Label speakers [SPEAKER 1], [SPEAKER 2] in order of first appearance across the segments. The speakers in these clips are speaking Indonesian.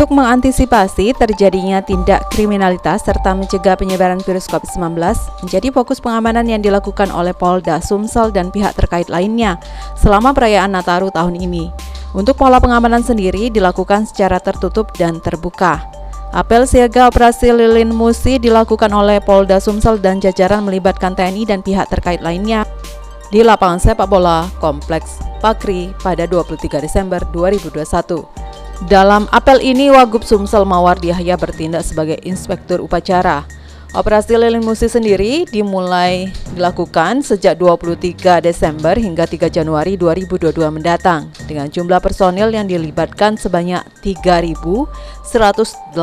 [SPEAKER 1] Untuk mengantisipasi terjadinya tindak kriminalitas serta mencegah penyebaran virus COVID-19, menjadi fokus pengamanan yang dilakukan oleh Polda Sumsel dan pihak terkait lainnya selama perayaan Nataru tahun ini. Untuk pola pengamanan sendiri dilakukan secara tertutup dan terbuka. Apel siaga operasi lilin musi dilakukan oleh Polda Sumsel dan jajaran melibatkan TNI dan pihak terkait lainnya di lapangan sepak bola Kompleks Pakri pada 23 Desember 2021. Dalam apel ini, Wagub Sumsel Mawardi Yahya bertindak sebagai inspektur upacara. Operasi lilin musi sendiri dimulai dilakukan sejak 23 Desember hingga 3 Januari 2022 mendatang dengan jumlah personil yang dilibatkan sebanyak 3.183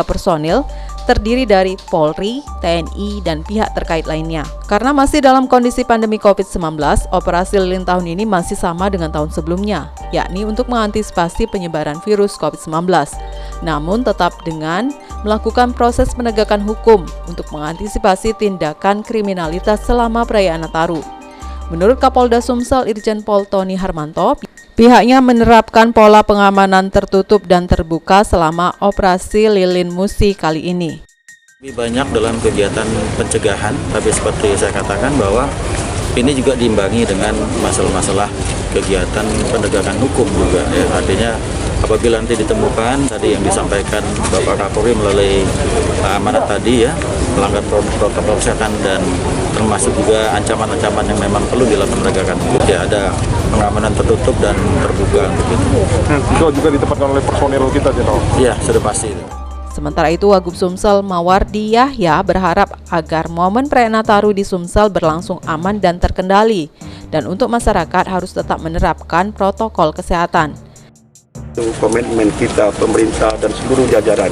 [SPEAKER 1] personil terdiri dari Polri, TNI, dan pihak terkait lainnya. Karena masih dalam kondisi pandemi COVID-19, operasi lilin tahun ini masih sama dengan tahun sebelumnya, yakni untuk mengantisipasi penyebaran virus COVID-19. Namun tetap dengan melakukan proses penegakan hukum untuk mengantisipasi tindakan kriminalitas selama perayaan Nataru. Menurut Kapolda Sumsel Irjen Pol Tony Harmanto, pihaknya menerapkan pola pengamanan tertutup dan terbuka selama operasi lilin musi kali ini.
[SPEAKER 2] Lebih banyak dalam kegiatan pencegahan, tapi seperti saya katakan bahwa ini juga diimbangi dengan masalah-masalah kegiatan penegakan hukum juga. Ya. Artinya apabila nanti ditemukan tadi yang disampaikan Bapak Kapolri melalui amanat tadi ya, melanggar protokol kesehatan dan termasuk juga ancaman-ancaman yang memang perlu dilakukan penegakan hukum. Ya, ada pengamanan tertutup dan terbuka begitu.
[SPEAKER 3] Itu juga ditempatkan oleh personil kita, Jenderal?
[SPEAKER 2] Iya, sudah pasti itu.
[SPEAKER 1] Sementara itu, Wagub Sumsel Mawardi Yahya berharap agar momen perayaan Nataru di Sumsel berlangsung aman dan terkendali, dan untuk masyarakat harus tetap menerapkan protokol kesehatan.
[SPEAKER 4] Komitmen kita, pemerintah dan seluruh jajaran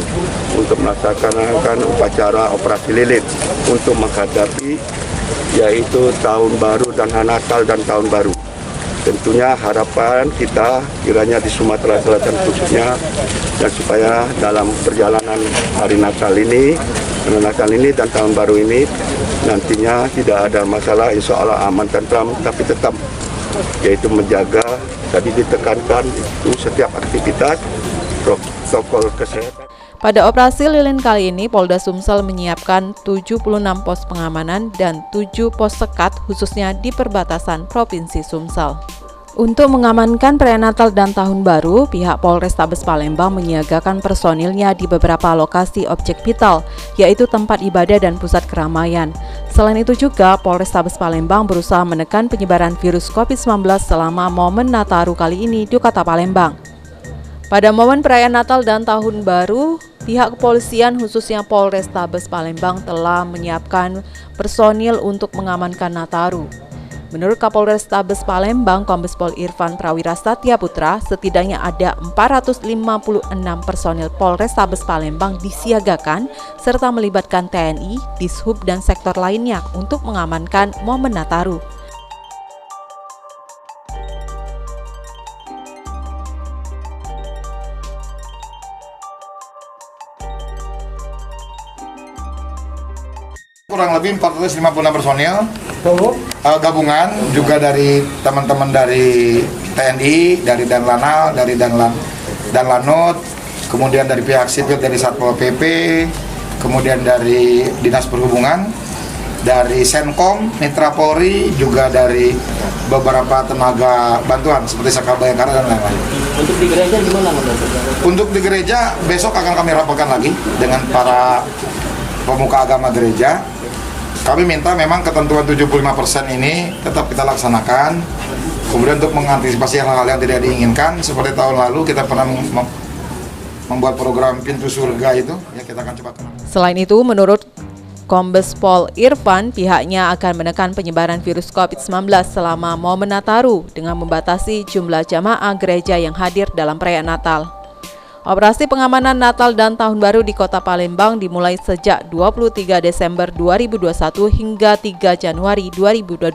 [SPEAKER 4] untuk melaksanakan upacara operasi lilin untuk menghadapi yaitu tahun baru dan Natal dan tahun baru. Tentunya harapan kita kiranya di Sumatera Selatan khususnya dan supaya dalam perjalanan hari Natal ini dan tahun baru ini nantinya tidak ada masalah, insya Allah aman tentram, tapi tetap yaitu menjaga, tadi ditekankan itu setiap aktivitas protokol kesehatan.
[SPEAKER 1] Pada operasi lilin kali ini, Polda Sumsel menyiapkan 76 pos pengamanan dan 7 pos sekat khususnya di perbatasan Provinsi Sumsel. Untuk mengamankan perayaan Natal dan Tahun Baru, pihak Polrestabes Palembang menyiagakan personilnya di beberapa lokasi objek vital, yaitu tempat ibadah dan pusat keramaian. Selain itu juga, Polrestabes Palembang berusaha menekan penyebaran virus COVID-19 selama momen Nataru kali ini di Kota Palembang. Pada momen perayaan Natal dan Tahun Baru, pihak kepolisian khususnya Polrestabes Palembang telah menyiapkan personil untuk mengamankan Nataru. Menurut Kapolrestabes Palembang, Kombes Pol Irfan Prawira Satya Putra, setidaknya ada 456 personil Polrestabes Palembang disiagakan serta melibatkan TNI, Dishub, dan sektor lainnya untuk mengamankan momen Nataru.
[SPEAKER 5] Kurang lebih 456 personil gabungan juga dari teman-teman dari TNI, dari Danlanal, dari Danlanut, kemudian dari pihak sipil dari Satpol PP, kemudian dari Dinas Perhubungan, dari Senkom, Mitra Polri, juga dari beberapa tenaga bantuan seperti Sakal Bayangkara dan lain-lain.
[SPEAKER 2] Untuk di gereja gimana?
[SPEAKER 5] Untuk di gereja besok akan kami rapatkan lagi dengan para pemuka agama gereja. Kami minta memang ketentuan 75% ini tetap kita laksanakan. Kemudian untuk mengantisipasi hal-hal yang tidak diinginkan, seperti tahun lalu kita pernah membuat program Pintu Surga itu, ya kita akan coba kenal.
[SPEAKER 1] Selain itu, menurut Kombes Pol Irfan, pihaknya akan menekan penyebaran virus COVID-19 selama momen Nataru dengan membatasi jumlah jamaah gereja yang hadir dalam perayaan Natal. Operasi pengamanan Natal dan Tahun Baru di Kota Palembang dimulai sejak 23 Desember 2021 hingga 3 Januari 2022.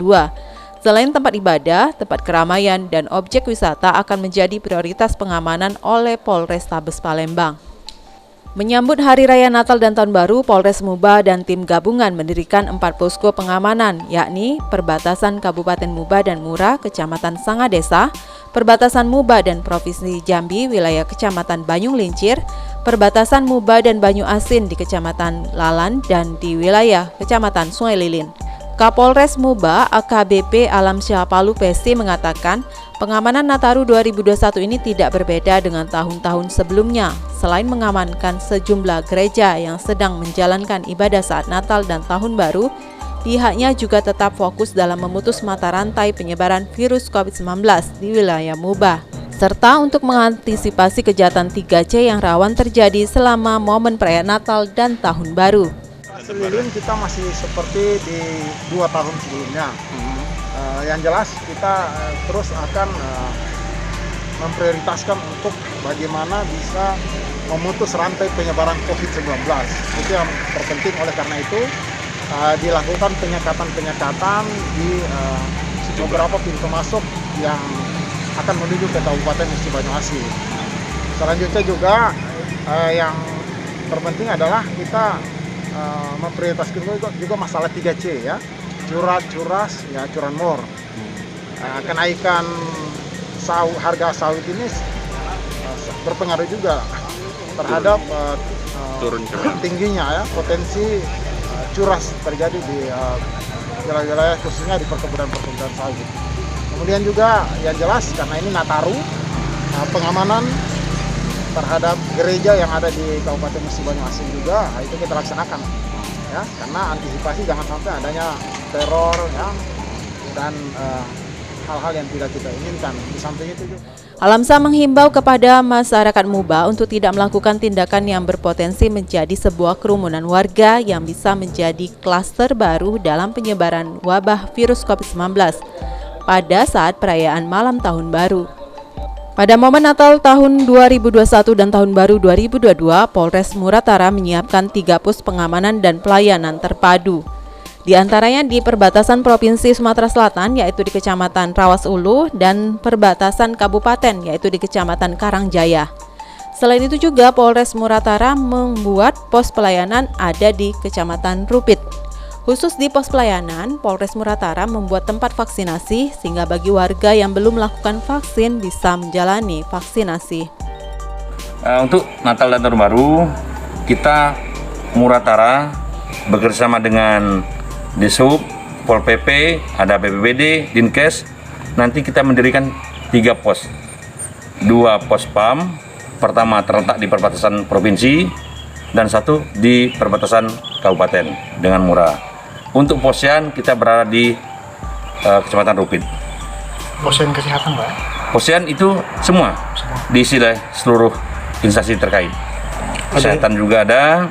[SPEAKER 1] Selain tempat ibadah, tempat keramaian, dan objek wisata akan menjadi prioritas pengamanan oleh Polrestabes Palembang. Menyambut Hari Raya Natal dan Tahun Baru, Polres Muba dan tim gabungan mendirikan 4 posko pengamanan, yakni perbatasan Kabupaten Muba dan Mura, Kecamatan Sangadesa, perbatasan Muba dan Provinsi Jambi, wilayah Kecamatan Banyung Lincir, perbatasan Muba dan Banyu Asin di Kecamatan Lalan, dan di wilayah Kecamatan Sungai Lilin. Kapolres Muba AKBP Alamsyah Palu Pesi mengatakan pengamanan Nataru 2021 ini tidak berbeda dengan tahun-tahun sebelumnya. Selain mengamankan sejumlah gereja yang sedang menjalankan ibadah saat Natal dan Tahun Baru, pihaknya juga tetap fokus dalam memutus mata rantai penyebaran virus COVID-19 di wilayah Muba, serta untuk mengantisipasi kejahatan 3C yang rawan terjadi selama momen perayaan Natal dan Tahun Baru.
[SPEAKER 6] Lilin kita masih seperti di 2 tahun sebelumnya. Yang jelas kita terus akan memprioritaskan untuk bagaimana bisa memutus rantai penyebaran COVID-19. Itu yang terpenting, oleh karena itu dilakukan penyekatan di beberapa pintu masuk yang akan menuju ke Kabupaten Musi Banyu Asin. Selanjutnya juga yang terpenting adalah kita memprioritaskan juga masalah 3C ya, curas ya, curanmor. Kenaikan harga sawit ini berpengaruh juga terhadap tingginya ya potensi curas terjadi di wilayah khususnya di perkebunan sawit. Kemudian juga yang jelas karena ini Nataru, pengamanan terhadap gereja yang ada di Kabupaten Musi Banyu Asin juga itu kita laksanakan ya, karena antisipasi jangan sampai adanya teror ya, dan hal-hal yang tidak kita inginkan. Di samping itu juga
[SPEAKER 1] Alamsyah menghimbau kepada masyarakat Muba untuk tidak melakukan tindakan yang berpotensi menjadi sebuah kerumunan warga yang bisa menjadi klaster baru dalam penyebaran wabah virus COVID-19 pada saat perayaan malam Tahun Baru. Pada momen Natal tahun 2021 dan Tahun Baru 2022, Polres Muratara menyiapkan 3 pos pengamanan dan pelayanan terpadu. Di antaranya di perbatasan Provinsi Sumatera Selatan, yaitu di Kecamatan Rawas Ulu, dan perbatasan Kabupaten, yaitu di Kecamatan Karangjaya. Selain itu juga Polres Muratara membuat pos pelayanan ada di Kecamatan Rupit. Khusus di pos pelayanan, Polres Muratara membuat tempat vaksinasi sehingga bagi warga yang belum melakukan vaksin bisa menjalani vaksinasi.
[SPEAKER 7] Untuk Natal dan Tahun Baru, kita Muratara bekerjasama dengan Disub, Pol PP, ada BPBD, Dinkes. Nanti kita mendirikan 3 pos. 2 pos PAM, pertama terletak di perbatasan provinsi dan 1 di perbatasan kabupaten dengan Mura. Untuk posyan kita berada di Kecamatan Rupit.
[SPEAKER 6] posien kesehatan, Pak?
[SPEAKER 7] Posyan itu semua diisi oleh seluruh instansi terkait. Kesehatan juga ada.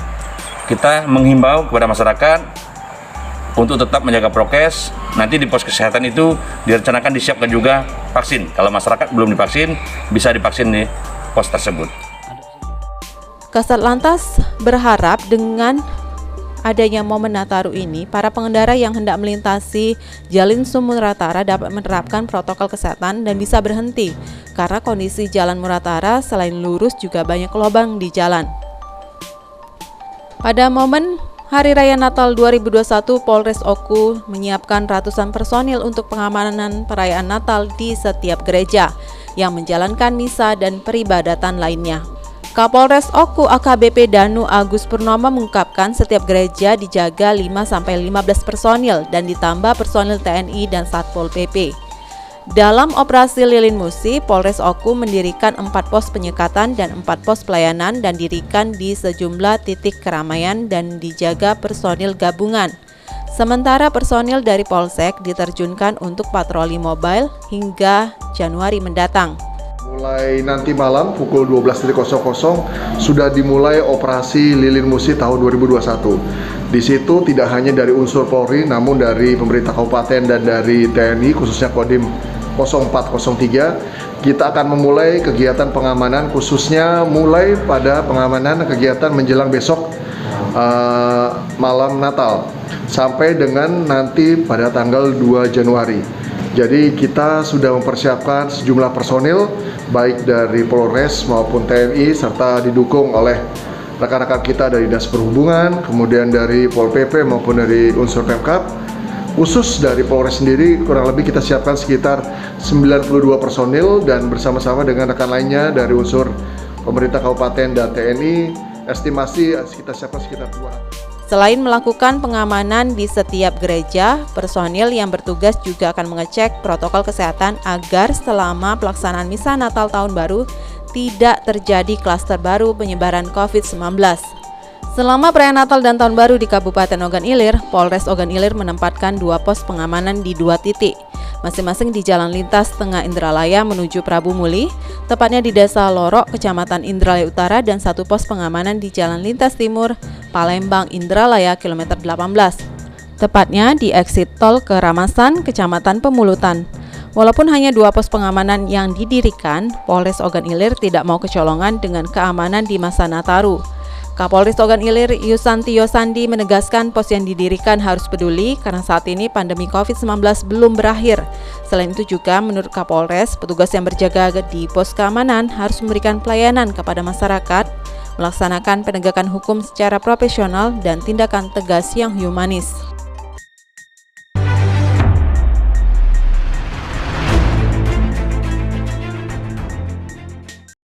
[SPEAKER 7] Kita menghimbau kepada masyarakat untuk tetap menjaga prokes. Nanti di pos kesehatan itu direncanakan disiapkan juga vaksin. Kalau masyarakat belum divaksin, bisa divaksin di pos tersebut.
[SPEAKER 1] Kasat Lantas berharap dengan adanya momen Nataru ini, para pengendara yang hendak melintasi Jalin Muratara dapat menerapkan protokol kesehatan dan bisa berhenti, karena kondisi Jalan Muratara selain lurus juga banyak lubang di jalan. Pada momen Hari Raya Natal 2021, Polres Oku menyiapkan ratusan personil untuk pengamanan perayaan Natal di setiap gereja yang menjalankan misa dan peribadatan lainnya. Kapolres Oku AKBP Danu Agus Purnomo mengungkapkan setiap gereja dijaga 5-15 personil dan ditambah personil TNI dan Satpol PP. Dalam operasi Lilin Musi, Polres Oku mendirikan 4 pos penyekatan dan 4 pos pelayanan dan didirikan di sejumlah titik keramaian dan dijaga personil gabungan. Sementara personil dari Polsek diterjunkan untuk patroli mobile hingga Januari mendatang.
[SPEAKER 3] Mulai nanti malam pukul 12.00 sudah dimulai operasi Lilin Musi tahun 2021. Di situ tidak hanya dari unsur Polri, namun dari pemerintah kabupaten dan dari TNI, khususnya Kodim 0403, kita akan memulai kegiatan pengamanan, khususnya mulai pada pengamanan kegiatan menjelang besok malam Natal sampai dengan nanti pada tanggal 2 Januari. Jadi kita sudah mempersiapkan sejumlah personil baik dari Polres maupun TNI serta didukung oleh rekan-rekan kita dari Dinas Perhubungan, kemudian dari Pol PP maupun dari unsur Pemkab Khusus dari Polres sendiri kurang lebih kita siapkan sekitar 92 personil dan bersama-sama dengan rekan lainnya dari unsur pemerintah kabupaten dan TNI, estimasi kita siapkan sekitar 200.
[SPEAKER 1] Selain melakukan pengamanan di setiap gereja, personil yang bertugas juga akan mengecek protokol kesehatan agar selama pelaksanaan misa Natal Tahun Baru tidak terjadi klaster baru penyebaran COVID-19. Selama perayaan Natal dan Tahun Baru di Kabupaten Ogan Ilir, Polres Ogan Ilir menempatkan 2 pos pengamanan di 2 titik, masing-masing di Jalan Lintas Tengah Indralaya menuju Prabu Muli, tepatnya di Desa Lorok, Kecamatan Indralaya Utara, dan 1 pos pengamanan di Jalan Lintas Timur, Palembang Indralaya, kilometer 18, tepatnya di eksit tol ke Ramasan, Kecamatan Pemulutan. Walaupun hanya 2 pos pengamanan yang didirikan, Polres Ogan Ilir tidak mau kecolongan dengan keamanan di masa Nataru. Kapolres Ogan Ilir Yusantiyo Sandi menegaskan pos yang didirikan harus peduli karena saat ini pandemi COVID-19 belum berakhir. Selain itu juga menurut Kapolres, petugas yang berjaga di pos keamanan harus memberikan pelayanan kepada masyarakat, melaksanakan penegakan hukum secara profesional dan tindakan tegas yang humanis.